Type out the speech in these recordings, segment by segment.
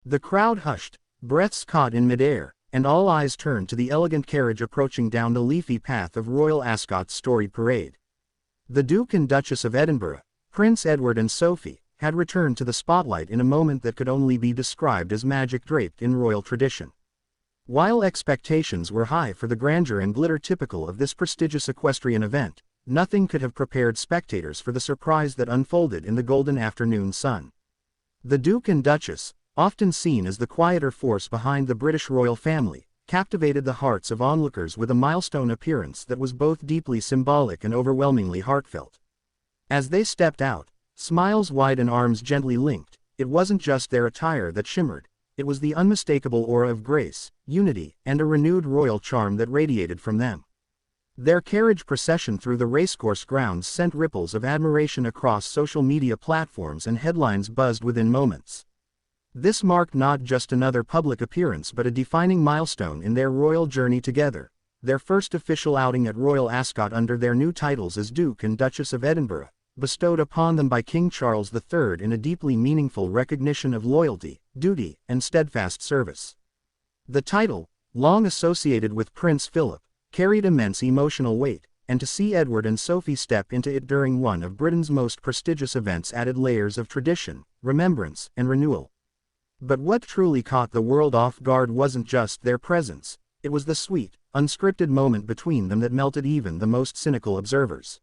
The crowd hushed, breaths caught in midair, and all eyes turned to the elegant carriage approaching down the leafy path of Royal Ascot's storied parade. The Duke and Duchess of Edinburgh, Prince Edward and Sophie, had returned to the spotlight in a moment that could only be described as magic draped in royal tradition. While expectations were high for the grandeur and glitter typical of this prestigious equestrian event, nothing could have prepared spectators for the surprise that unfolded in the golden afternoon sun. The Duke and Duchess, often seen as the quieter force behind the British royal family, captivated the hearts of onlookers with a milestone appearance that was both deeply symbolic and overwhelmingly heartfelt. As they stepped out, smiles wide and arms gently linked, it wasn't just their attire that shimmered, it was the unmistakable aura of grace, unity, and a renewed royal charm that radiated from them. Their carriage procession through the racecourse grounds sent ripples of admiration across social media platforms, and headlines buzzed within moments. This marked not just another public appearance but a defining milestone in their royal journey together, their first official outing at Royal Ascot under their new titles as Duke and Duchess of Edinburgh, bestowed upon them by King Charles III in a deeply meaningful recognition of loyalty, duty, and steadfast service. The title, long associated with Prince Philip, carried immense emotional weight, and to see Edward and Sophie step into it during one of Britain's most prestigious events added layers of tradition, remembrance, and renewal. But what truly caught the world off guard wasn't just their presence, it was the sweet, unscripted moment between them that melted even the most cynical observers.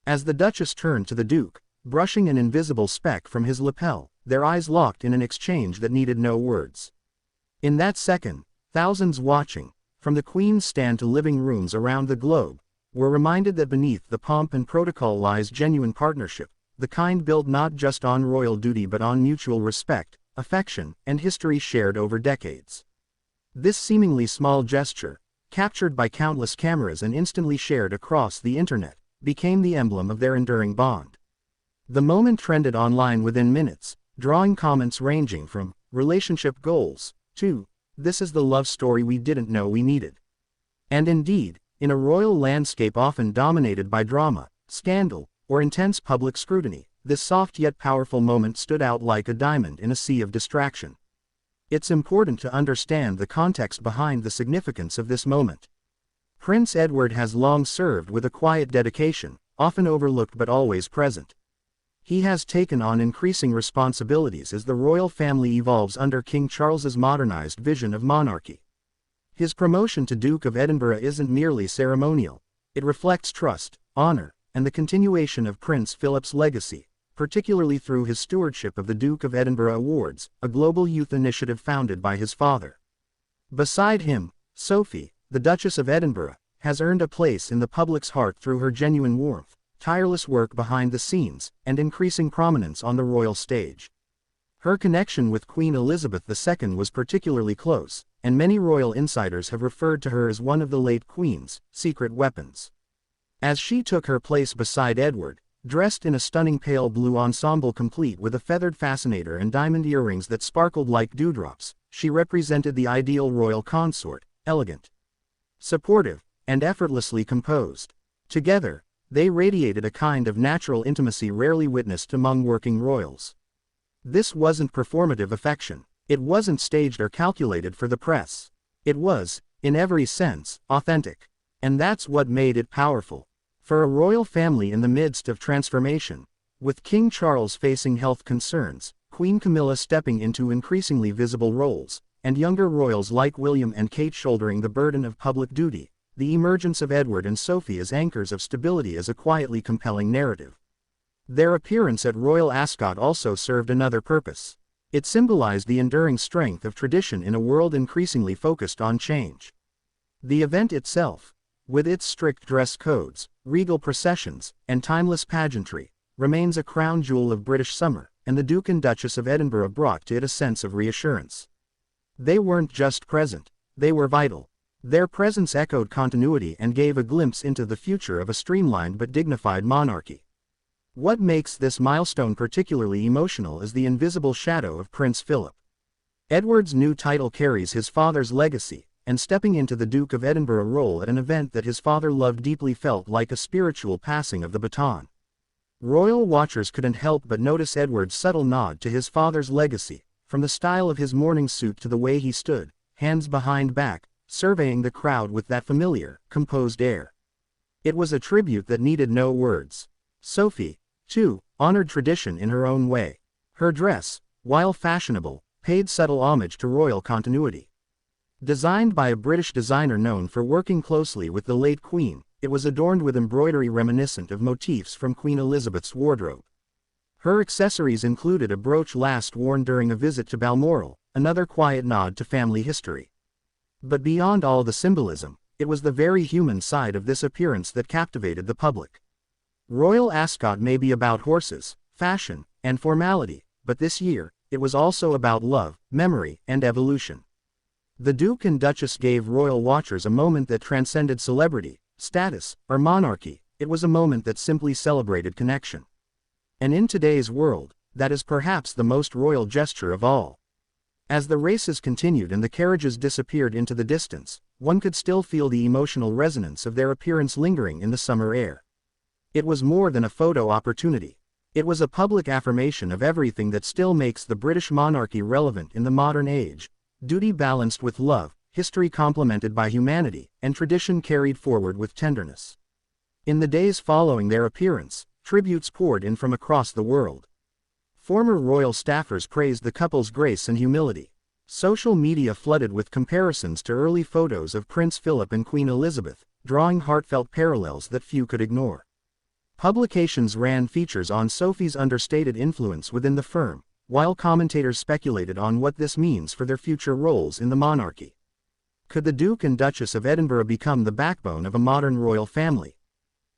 As the Duchess turned to the Duke, brushing an invisible speck from his lapel, their eyes locked in an exchange that needed no words. In that second, thousands watching, from the Queen's stand to living rooms around the globe, were reminded that beneath the pomp and protocol lies genuine partnership, the kind built not just on royal duty but on mutual respect, affection, and history shared over decades. This seemingly small gesture, captured by countless cameras and instantly shared across the internet, became the emblem of their enduring bond. The moment trended online within minutes, drawing comments ranging from "relationship goals" to "this is the love story we didn't know we needed." And indeed, in a royal landscape often dominated by drama, scandal, or intense public scrutiny, this soft yet powerful moment stood out like a diamond in a sea of distraction. It's important to understand the context behind the significance of this moment. Prince Edward has long served with a quiet dedication, often overlooked but always present. He has taken on increasing responsibilities as the royal family evolves under King Charles's modernized vision of monarchy. His promotion to Duke of Edinburgh isn't merely ceremonial, it reflects trust, honor, and the continuation of Prince Philip's legacy, particularly through his stewardship of the Duke of Edinburgh Awards, a global youth initiative founded by his father. Beside him, Sophie, the Duchess of Edinburgh, has earned a place in the public's heart through her genuine warmth, tireless work behind the scenes, and increasing prominence on the royal stage. Her connection with Queen Elizabeth II was particularly close, and many royal insiders have referred to her as one of the late Queen's secret weapons. As she took her place beside Edward, dressed in a stunning pale blue ensemble complete with a feathered fascinator and diamond earrings that sparkled like dewdrops, she represented the ideal royal consort, elegant, supportive, and effortlessly composed. Together, they radiated a kind of natural intimacy rarely witnessed among working royals. This wasn't performative affection, it wasn't staged or calculated for the press. It was, in every sense, authentic. And that's what made it powerful. For a royal family in the midst of transformation, with King Charles facing health concerns, Queen Camilla stepping into increasingly visible roles, and younger royals like William and Kate shouldering the burden of public duty, the emergence of Edward and Sophie as anchors of stability is a quietly compelling narrative. Their appearance at Royal Ascot also served another purpose. It symbolized the enduring strength of tradition in a world increasingly focused on change. The event itself, with its strict dress codes, regal processions, and timeless pageantry, remains a crown jewel of British summer, and the Duke and Duchess of Edinburgh brought to it a sense of reassurance. They weren't just present, they were vital. Their presence echoed continuity and gave a glimpse into the future of a streamlined but dignified monarchy. What makes this milestone particularly emotional is the invisible shadow of Prince Philip. Edward's new title carries his father's legacy, and stepping into the Duke of Edinburgh role at an event that his father loved deeply felt like a spiritual passing of the baton. Royal watchers couldn't help but notice Edward's subtle nod to his father's legacy, from the style of his morning suit to the way he stood, hands behind back, surveying the crowd with that familiar, composed air. It was a tribute that needed no words. Sophie, too, honored tradition in her own way. Her dress, while fashionable, paid subtle homage to royal continuity. Designed by a British designer known for working closely with the late Queen, it was adorned with embroidery reminiscent of motifs from Queen Elizabeth's wardrobe. Her accessories included a brooch last worn during a visit to Balmoral, another quiet nod to family history. But beyond all the symbolism, it was the very human side of this appearance that captivated the public. Royal Ascot may be about horses, fashion, and formality, but this year, it was also about love, memory, and evolution. The Duke and Duchess gave royal watchers a moment that transcended celebrity, status, or monarchy. It was a moment that simply celebrated connection. And in today's world, that is perhaps the most royal gesture of all. As the races continued and the carriages disappeared into the distance, one could still feel the emotional resonance of their appearance lingering in the summer air. It was more than a photo opportunity. It was a public affirmation of everything that still makes the British monarchy relevant in the modern age: duty balanced with love, history complemented by humanity, and tradition carried forward with tenderness. In the days following their appearance, tributes poured in from across the world. Former royal staffers praised the couple's grace and humility. Social media flooded with comparisons to early photos of Prince Philip and Queen Elizabeth, drawing heartfelt parallels that few could ignore. Publications ran features on Sophie's understated influence within the firm, while commentators speculated on what this means for their future roles in the monarchy. Could the Duke and Duchess of Edinburgh become the backbone of a modern royal family?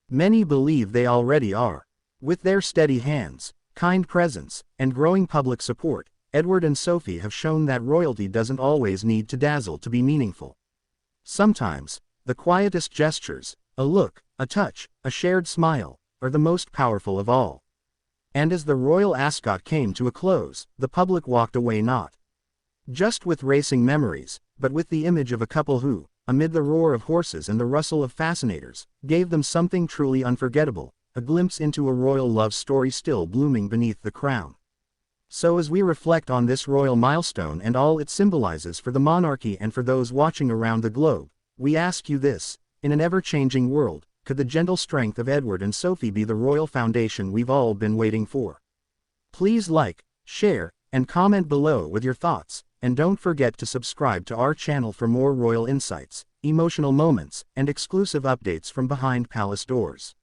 Many believe they already are. With their steady hands, kind presence, and growing public support, Edward and Sophie have shown that royalty doesn't always need to dazzle to be meaningful. Sometimes, the quietest gestures, a look, a touch, a shared smile, are the most powerful of all. And as the Royal Ascot came to a close, the public walked away not just with racing memories, but with the image of a couple who, amid the roar of horses and the rustle of fascinators, gave them something truly unforgettable, a glimpse into a royal love story still blooming beneath the crown. So as we reflect on this royal milestone and all it symbolizes for the monarchy and for those watching around the globe, we ask you this: in an ever-changing world, could the gentle strength of Edward and Sophie be the royal foundation we've all been waiting for? Please like, share, and comment below with your thoughts, and don't forget to subscribe to our channel for more royal insights, emotional moments, and exclusive updates from behind palace doors.